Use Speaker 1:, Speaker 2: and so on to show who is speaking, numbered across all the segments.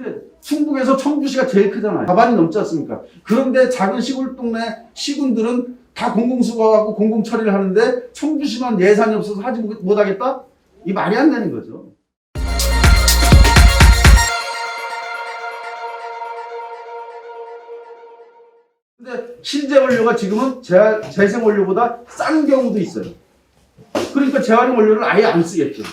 Speaker 1: 근데 충북에서 청주시가 제일 크잖아요. 과반이 넘지 않습니까? 그런데 작은 시골 동네 시군들은 다 공공수거하고 공공처리를 하는데 청주시만 예산이 없어서 하지 못하겠다? 이 말이 안 되는 거죠. 근데 신재 원료가 지금은 재생 원료보다 싼 경우도 있어요. 그러니까 재활용 원료를 아예 안 쓰겠죠.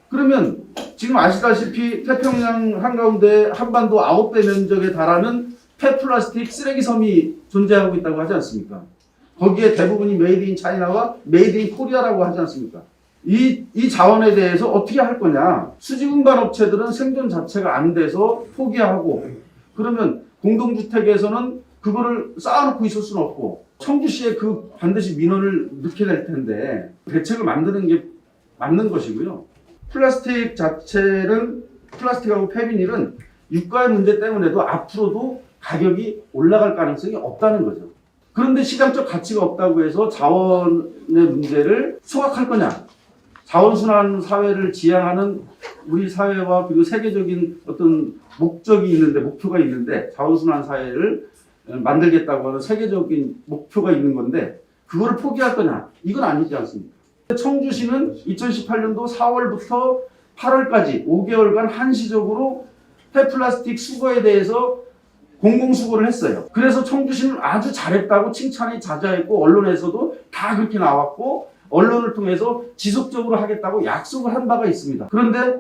Speaker 1: 그러면 지금 아시다시피 태평양 한가운데 한반도 9배 면적에 달하는 폐플라스틱 쓰레기 섬이 존재하고 있다고 하지 않습니까? 거기에 대부분이 메이드 인 차이나와 메이드 인 코리아라고 하지 않습니까? 이 자원에 대해서 어떻게 할 거냐? 수지분반 업체들은 생존 자체가 안 돼서 포기하고, 그러면 공동주택에서는 그거를 쌓아놓고 있을 수는 없고, 청주시에 그 반드시 민원을 넣게 될 텐데 대책을 만드는 게 맞는 것이고요. 플라스틱 자체는, 플라스틱하고 폐비닐은 유가의 문제 때문에도 앞으로도 가격이 올라갈 가능성이 없다는 거죠. 그런데 시장적 가치가 없다고 해서 자원의 문제를 소각할 거냐? 자원순환 사회를 지향하는 우리 사회와 그리고 세계적인 어떤 목적이 있는데, 목표가 있는데, 자원순환 사회를 만들겠다고 하는 세계적인 목표가 있는 건데 그거를 포기할 거냐? 이건 아니지 않습니까? 청주시는 2018년도 4월부터 8월까지 5개월간 한시적으로 폐플라스틱 수거에 대해서 공공수거를 했어요. 그래서 청주시는 아주 잘했다고 칭찬이 자자했고, 언론에서도 다 그렇게 나왔고, 언론을 통해서 지속적으로 하겠다고 약속을 한 바가 있습니다. 그런데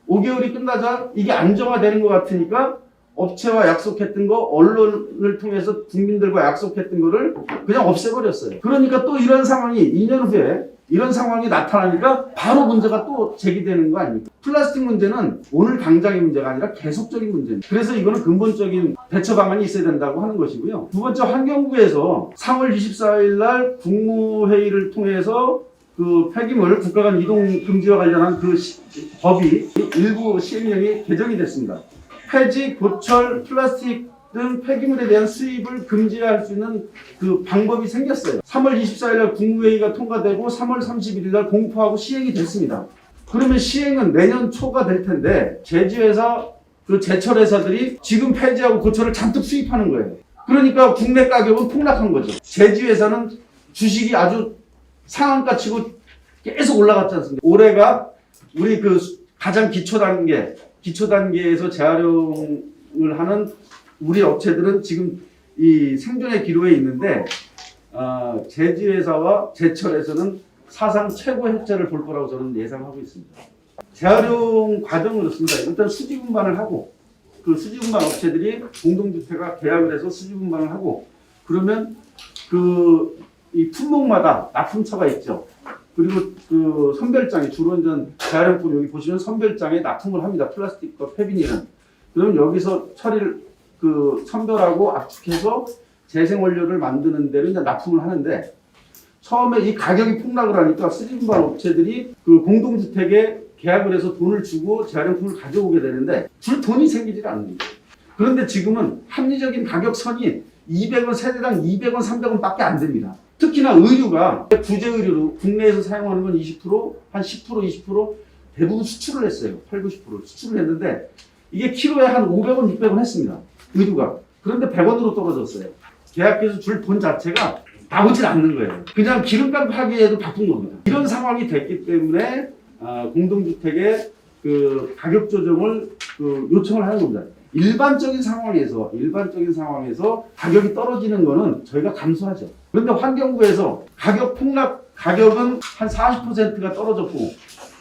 Speaker 1: 5개월이 끝나자 이게 안정화되는 것 같으니까 업체와 약속했던 거, 언론을 통해서 국민들과 약속했던 거를 그냥 없애버렸어요. 그러니까 또 이런 상황이 2년 후에 이런 상황이 나타나니까 바로 문제가 또 제기되는 거 아닙니까? 플라스틱 문제는 오늘 당장의 문제가 아니라 계속적인 문제입니다. 그래서 이거는 근본적인 대처 방안이 있어야 된다고 하는 것이고요. 두 번째, 환경부에서 3월 24일 날 국무회의를 통해서 그 폐기물 국가간 이동 금지와 관련한 그 법이 일부 시행령이 개정이 됐습니다. 폐지, 고철, 플라스틱 등 폐기물에 대한 수입을 금지할 수 있는 그 방법이 생겼어요. 3월 24일 날 국무회의가 통과되고 3월 31일 날 공포하고 시행이 됐습니다. 그러면 시행은 내년 초가 될 텐데 제지회사, 그 제철회사들이 지금 폐지하고 고철을 잔뜩 수입하는 거예요. 그러니까 국내 가격은 폭락한 거죠. 제지회사는 주식이 아주 상한가치고 계속 올라갔지 않습니까? 올해가 우리 그 가장 기초 단계에서 재활용을 하는 우리 업체들은 지금 이 생존의 기로에 있는데, 제지회사와 제철에서는 사상 최고의 흑자를 볼 거라고 저는 예상하고 있습니다. 재활용 과정은 그렇습니다. 일단 수지분반을 하고, 그 수지분반 업체들이 공동주택과 계약을 해서 수지분반을 하고, 그러면 이 품목마다 납품처가 있죠. 그리고 그 선별장에, 주로 이제 재활용품 여기 보시면 선별장에 납품을 합니다. 플라스틱과 폐비닐은. 그러면 여기서 처리를 선별하고 압축해서 재생 원료를 만드는 데로 이제 납품을 하는데, 처음에 이 가격이 폭락을 하니까 수지분반 업체들이 그 공동주택에 계약을 해서 돈을 주고 재활용품을 가져오게 되는데 줄 돈이 생기질 않습니다. 그런데 지금은 합리적인 가격선이 200원, 세대당 200원, 300원 밖에 안 됩니다. 특히나 의류가 구제 의류로 국내에서 사용하는 건 20%, 한 10%, 20% 대부분 수출을 했어요. 8, 90% 수출을 했는데 이게 키로에 한 500원, 600원 했습니다. 의류가. 그런데 100원으로 떨어졌어요. 계약해서 줄 돈 자체가 나오질 않는 거예요. 그냥 기름값 하기에도 바쁜 겁니다. 이런 상황이 됐기 때문에 공동주택의 그 가격 조정을 요청을 하는 겁니다. 일반적인 상황에서 가격이 떨어지는 거는 저희가 감수하죠. 그런데 환경부에서 가격 폭락, 가격은 한 40%가 떨어졌고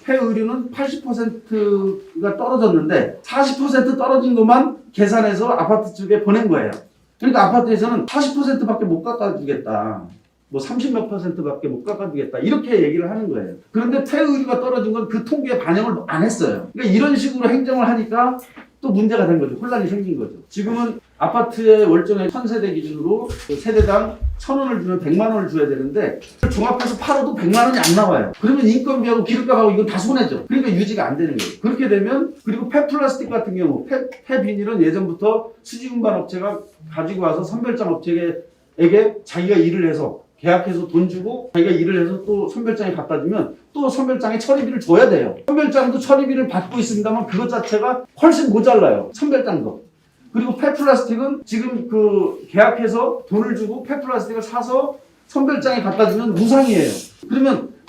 Speaker 1: 폐의류는 80%가 떨어졌는데 40% 떨어진 것만 계산해서 아파트 쪽에 보낸 거예요. 그러니까 아파트에서는 40%밖에 못 깎아주겠다. 뭐 30몇 %밖에 못 깎아주겠다. 이렇게 얘기를 하는 거예요. 그런데 폐의류가 떨어진 건 그 통계에 반영을 안 했어요. 그러니까 이런 식으로 행정을 하니까 또 문제가 된 거죠. 혼란이 생긴 거죠. 지금은 아파트의 월정액 1000세대 기준으로 세대당 1000원을 주면 100만 원을 줘야 되는데 종합해서 팔아도 100만 원이 안 나와요. 그러면 인건비하고 기름값하고 이건 다 손해죠. 그러니까 유지가 안 되는 거예요. 그렇게 되면, 그리고 폐플라스틱 같은 경우 폐비닐은 예전부터 수지분반 업체가 가지고 와서 선별장 업체에게 자기가 일을 해서 계약해서 돈 주고 자기가 일을 해서 또 선별장에 갖다 주면 또 선별장에 처리비를 줘야 돼요. 선별장도 처리비를 받고 있습니다만 그것 자체가 훨씬 모자라요. 선별장도. 그리고 폐플라스틱은 지금 그 계약해서 돈을 주고 폐플라스틱을 사서 선별장에 갖다 주면 무상이에요.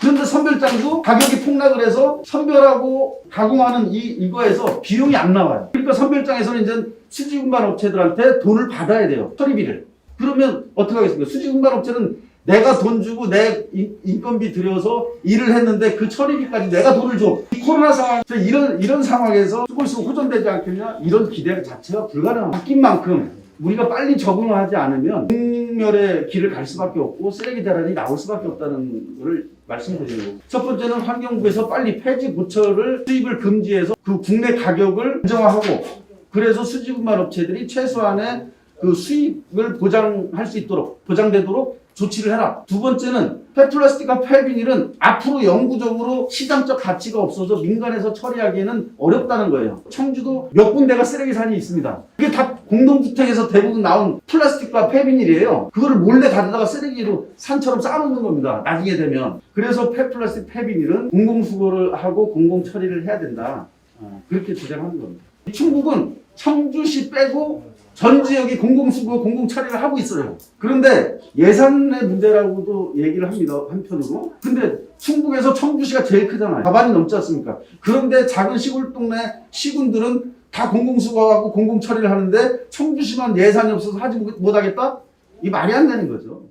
Speaker 1: 그런데 선별장도 가격이 폭락을 해서 선별하고 가공하는 이거에서 비용이 안 나와요. 그러니까 선별장에서는 이제 수지운반 업체들한테 돈을 받아야 돼요. 처리비를. 그러면 어떻게 하겠습니까? 수지운반 업체는 내가 돈 주고 내 인건비 들여서 일을 했는데 그 처리비까지 내가 돈을 줘. 이 코로나 상황, 이런 상황에서 조금 있으면 호전되지 않겠냐? 이런 기대 자체가 불가능합니다. 바뀐 만큼 우리가 빨리 적응을 하지 않으면 공멸의 길을 갈 수밖에 없고 쓰레기 대란이 나올 수밖에 없다는 것을 말씀드리는 거고. 첫 번째는 환경부에서 빨리 폐지 고철을 수입을 금지해서 그 국내 가격을 안정화하고 그래서 수지분말 업체들이 최소한의 그 수입을 보장할 수 있도록 보장되도록 조치를 해라. 두 번째는 폐플라스틱과 폐비닐은 앞으로 영구적으로 시장적 가치가 없어서 민간에서 처리하기에는 어렵다는 거예요. 청주도 몇 군데가 쓰레기산이 있습니다. 그게 다 공동주택에서 대부분 나온 플라스틱과 폐비닐이에요. 그거를 몰래 가져다가 쓰레기로 산처럼 쌓아놓는 겁니다. 나중에 되면. 그래서 폐플라스틱, 폐비닐은 공공수거를 하고 공공처리를 해야 된다. 그렇게 주장하는 겁니다. 충북은 청주시 빼고 전 지역이 공공수거, 공공처리를 하고 있어요. 그런데 예산의 문제라고도 얘기를 합니다. 한편으로. 근데 충북에서 청주시가 제일 크잖아요. 과반이 넘지 않습니까? 그런데 작은 시골 동네 시군들은 다 공공수거하고 공공처리를 하는데 청주시만 예산이 없어서 하지 못하겠다? 이 말이 안 되는 거죠.